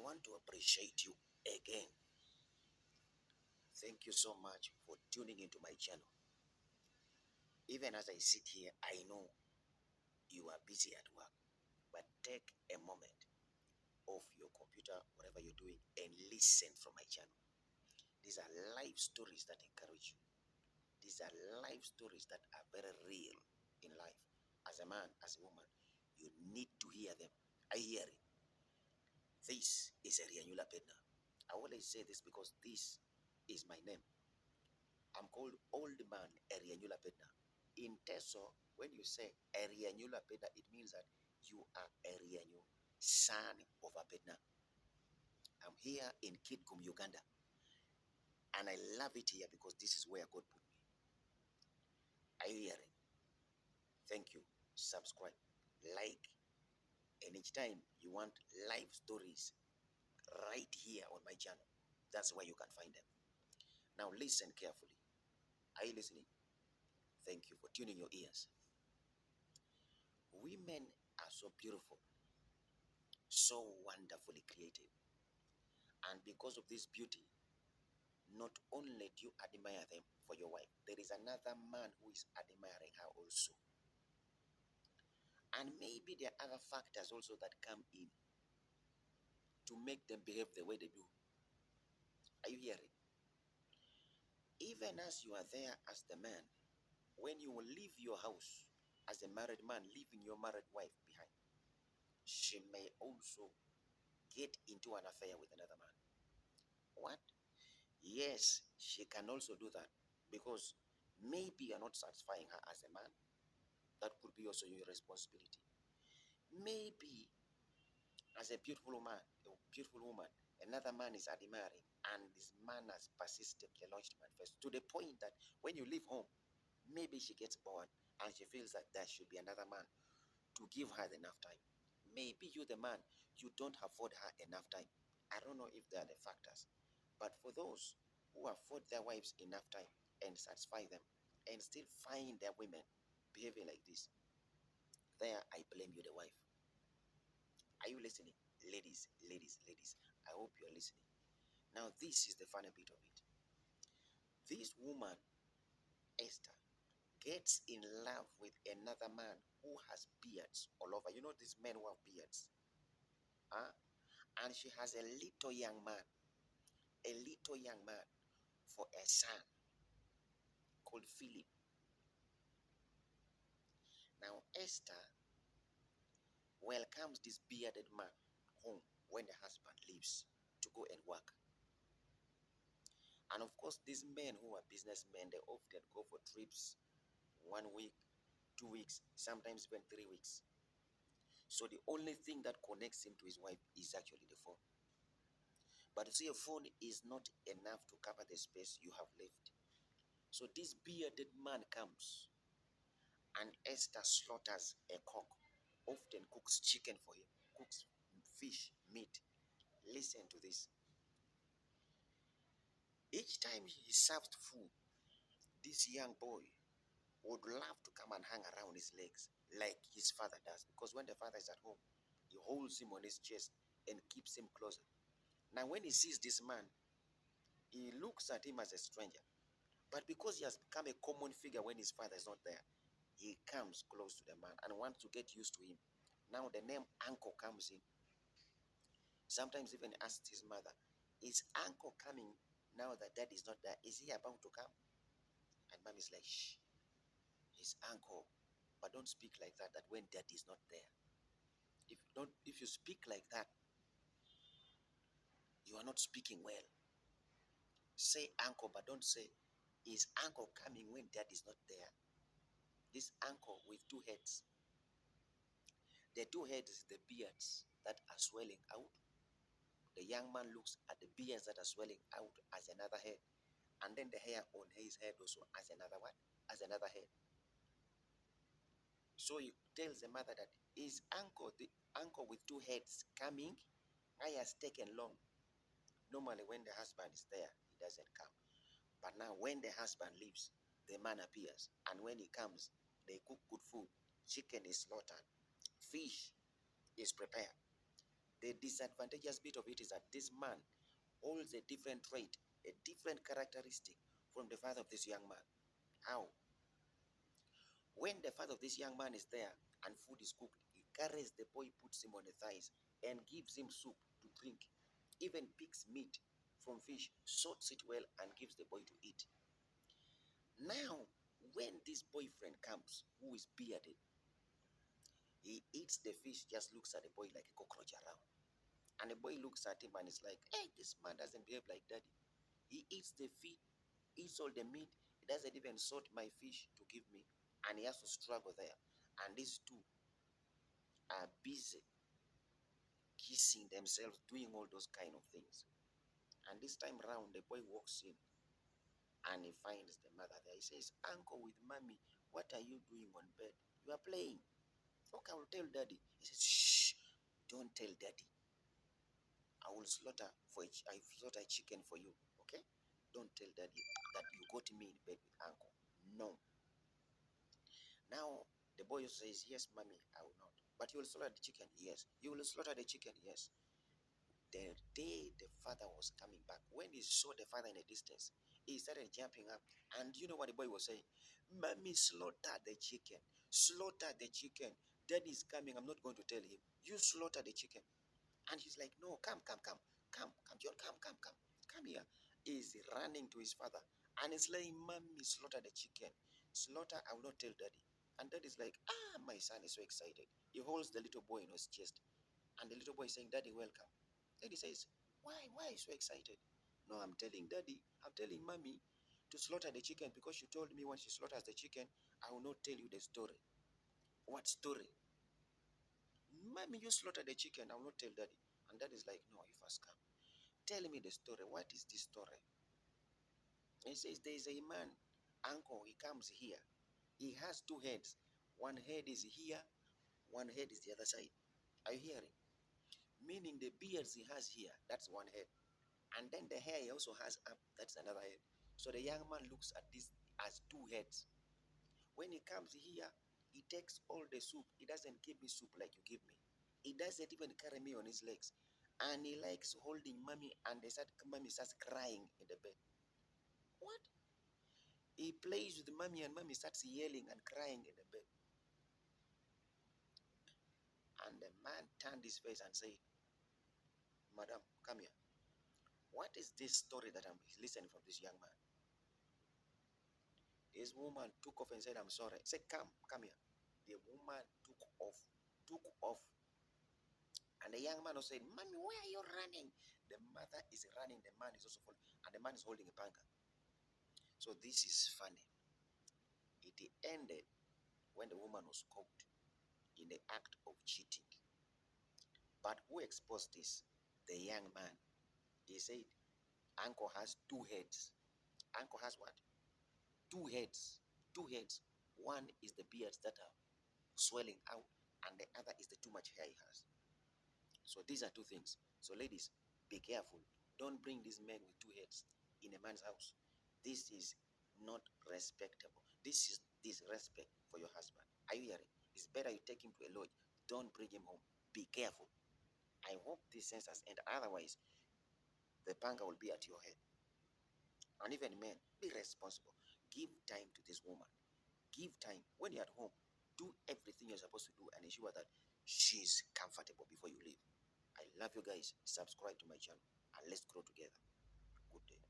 want to appreciate you again. Thank you so much for tuning into my channel. Even as I sit here, I know you are busy at work, but take a moment off your computer, whatever you're doing, and listen from my channel. These are life stories that encourage you. These are life stories that are very real in life. As a man, as a woman, you need to hear them. I hear it. This is Erianyula Pedna. I always say this because this is my name. I'm called Old Man Erianyula Pedna. In Teso, when you say Erianyula Pedna, it means that you are Erianyu, son of a Pedna. I'm here in Kitgum, Uganda, and I love it here because this is where God put me. Are you hearing? Thank you. Subscribe, like, and each time you want live stories right here on my channel, that's where you can find them. Now listen carefully. Are you listening? Thank you for tuning your ears. Women are so beautiful, so wonderfully created. And because of this beauty, not only do you admire them for your wife, there is another man who is admiring her also. And maybe there are other factors also that come in to make them behave the way they do. Are you hearing? Even as you are there as the man, when you will leave your house as a married man, leaving your married wife behind, she may also get into an affair with another man. What? Yes, she can also do that because maybe you're not satisfying her as a man. That could be also your responsibility. Maybe as a beautiful woman, another man is admiring, and this man has persistently launched manifest to the point that when you leave home, maybe she gets bored and she feels that there should be another man to give her enough time. Maybe you, the man, you don't afford her enough time. I don't know if they are the factors, but for those who afford their wives enough time and satisfy them and still find their women behaving like this, there I blame you, the wife. Are you listening? Ladies, ladies, ladies, I hope you're listening. Now, this is the funny bit of it. This woman, Esther, gets in love with another man who has beards all over. You know these men who have beards? Huh? And she has a little young man for a son called Philip. Now, Esther welcomes this bearded man home when the husband leaves to go and work. And of course, these men who are businessmen, they often go for trips 1 week, 2 weeks, sometimes even 3 weeks. So the only thing that connects him to his wife is actually the phone. But you see, a phone is not enough to cover the space you have left. So this bearded man comes, and Esther slaughters a cock, often cooks chicken for him, cooks fish, meat. Listen to this. Each time he serves food, this young boy would love to come and hang around his legs like his father does. Because when the father is at home, he holds him on his chest and keeps him closer. Now, when he sees this man, he looks at him as a stranger. But because he has become a common figure when his father is not there, he comes close to the man and wants to get used to him. Now the name uncle comes in. Sometimes even asks his mother, is uncle coming now that dad is not there? Is he about to come? And mom is like, shh, his uncle. But don't speak like that when dad is not there. If you speak like that, you are not speaking well. Say uncle, but don't say, is uncle coming when dad is not there? This uncle with two heads. The two heads is the beards that are swelling out. The young man looks at the beards that are swelling out as another head. And then the hair on his head also as another what? As another head. So he tells the mother that his uncle, the uncle with two heads coming, I has taken long. Normally when the husband is there, he doesn't come. But now when the husband leaves, the man appears. And when he comes, they cook good food. Chicken is slaughtered. Fish is prepared. The disadvantageous bit of it is that this man holds a different trait, a different characteristic from the father of this young man. How? When the father of this young man is there and food is cooked, he carries the boy, puts him on the thighs, and gives him soup to drink, even picks meat from fish, sorts it well, and gives the boy to eat. Now, when this boyfriend comes, who is bearded, he eats the fish, just looks at the boy like a cockroach around. And the boy looks at him and is like, hey, this man doesn't behave like daddy. He eats the fish, eats all the meat, he doesn't even salt my fish to give me, and he has to struggle there. And these two are busy kissing themselves, doing all those kind of things. And this time round, the boy walks in and he finds the mother there. He says, Uncle with mommy, what are you doing on bed? You are playing. Okay, I will tell daddy. He says, shh, don't tell daddy. I will slaughter I slaughter a chicken for you. Okay? Don't tell daddy that you got me in bed with uncle. No. Now the boy says, yes, mommy, I will not. But you will slaughter the chicken? Yes. You will slaughter the chicken? Yes. The day the father was coming back, when he saw the father in a distance, he started jumping up. And you know what the boy was saying? Mommy, slaughter the chicken. Slaughter the chicken. Daddy is coming. I'm not going to tell him. You slaughter the chicken. And he's like, no, come, John, come here. He's running to his father. And he's like, mommy, slaughter the chicken. Slaughter, I will not tell daddy. And daddy's like, my son is so excited. He holds the little boy in his chest. And the little boy is saying, daddy, welcome. Daddy says, why are you so excited? No, I'm telling mommy to slaughter the chicken because she told me when she slaughters the chicken, I will not tell you the story. What story? Mommy, you slaughter the chicken, I will not tell daddy. And daddy's like, no, you first come. Tell me the story. What is this story? He says, there is a man, uncle, he comes here. He has two heads. One head is here, one head is the other side. Are you hearing? Meaning the beards he has here, that's one head. And then the hair he also has up, that's another head. So the young man looks at this as two heads. When he comes here, he takes all the soup. He doesn't give me soup like you give me. He doesn't even carry me on his legs. And he likes holding mommy, and mommy starts crying in the bed. What? He plays with mommy and mommy starts yelling and crying in the bed. And the man turned his face and said, Madam, come here. What is this story that I'm listening from this young man? This woman took off and said, I'm sorry. He said, come here. The woman took off. And the young man was saying, Mommy, where are you running? The mother is running, the man is also following, and the man is holding a panga. So this is funny. It ended when the woman was caught in the act of cheating. But who exposed this? The young man. He said, Uncle has two heads. Uncle has what? Two heads. Two heads. One is the beards that are swelling out, and the other is the too much hair he has. So these are two things. So ladies, be careful. Don't bring these men with two heads in a man's house. This is not respectable. This is disrespect for your husband. Are you hearing? It's better you take him to a lodge. Don't bring him home. Be careful. I hope this sense has ended. Otherwise, the panga will be at your head. And even men, be responsible. Give time to this woman. Give time. When you're at home, do everything you're supposed to do and ensure that she's comfortable before you leave. I love you guys. Subscribe to my channel and let's grow together. Good day.